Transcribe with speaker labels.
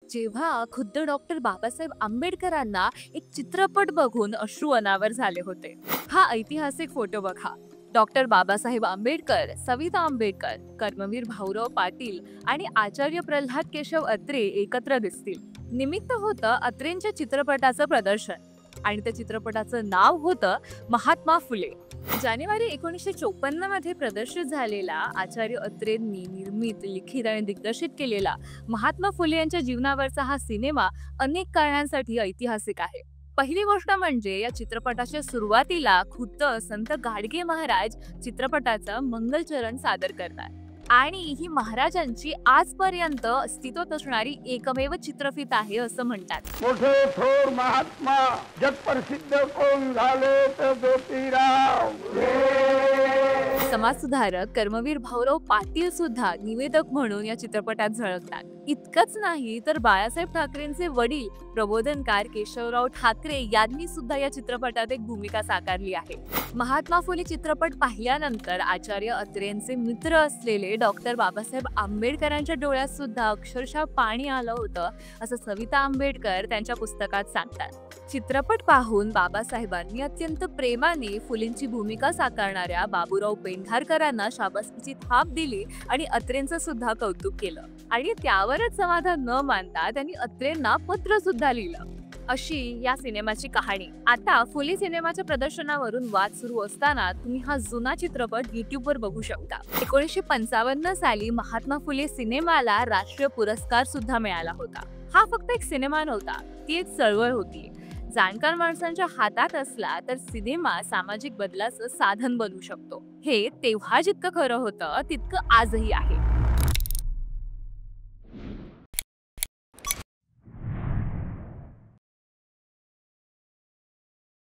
Speaker 1: जेव्हा खुद्द डॉक्टर बाबासाहेब आंबेडकरांना एक चित्रपट बघून अश्रू अनावर झाले होते. हा ऐतिहासिक फोटो बघा. डॉक्टर बाबासाहेब आंबेडकर, सविता आंबेडकर, कर्मवीर भाऊराव पाटील आणि आचार्य प्रल्हाद केशव अत्रे एकत्र दिसतील. निमित्त होतं अत्रेंच्या चित्रपटाचं प्रदर्शन आणि त्या चित्रपटाचं नाव होतं महात्मा फुले. जानेवारी 1954 मध्ये प्रदर्शित झालेला आचार्य अत्रेंनी निर्मित, लिखित आणि दिग्दर्शित केलेला महात्मा फुले यांच्या जीवनावरचा हा सिनेमा अनेक कारणांसाठी ऐतिहासिक आहे. पहिली गोष्ट म्हणजे या चित्रपटाच्या सुरुवातीला खुद्द संत गाडगे महाराज चित्रपटाचा मंगलचरण सादर करतात आणि ही महाराजांची आजपर्यंत अस्तित्वात असणारी एकमेव चित्रफित आहे असं म्हणतात.
Speaker 2: मोठे थोर महात्मा जगप्रसिद्ध कोण झाले तर ज्योतिराव.
Speaker 1: समाजसुधारक कर्मवीर भाऊराव पाटील सुद्धा निवेदक म्हणून या चित्रपटात झळकतात. इतकंच नाही तर बाळासाहेब ठाकरेंचे वडील प्रबोधनकार केशवराव ठाकरे यांनी सुद्धा या चित्रपटात एक भूमिका साकारली आहे. महात्मा फुले चित्रपट पाहिल्यानंतर आचार्य अत्रेंचे मित्र असलेले डॉक्टर बाबासाहेब आंबेडकरांच्या डोळ्यात सुद्धा अक्षरशः पाणी आलं होतं असं सविता आंबेडकर त्यांच्या पुस्तकात सांगतात. चित्रपट पाहून बाबासाहेबांनी अत्यंत प्रेमाने फुलेंची भूमिका साकारणाऱ्या बाबूराव पेंढारकरांना शाबासकीची थाप दिली आणि अत्रेंचं सुद्धा कौतुक केलं आणि त्यावरच समाधान न मानता त्यांनी अत्रेंना पत्र सुद्धा लिहिलं. अशी या सिनेमाची कहाणी. आता फुले सिनेमाच्या प्रदर्शनावरून वाद सुरू असताना तुम्ही हा जुना चित्रपट युट्यूबवर बघू शकता. 1955 साली महात्मा फुले सिनेमाला राष्ट्रीय पुरस्कार सुद्धा मिळाला होता. हा फक्त एक सिनेमा नव्हता, ती एक चळवळ होती. जाणकार माणसांच्या हातात असला तर सिनेमा सामाजिक बदलाचं साधन बनू शकतो. हे तेव्हा जितकं खरं होतं तितकं आजही आहे.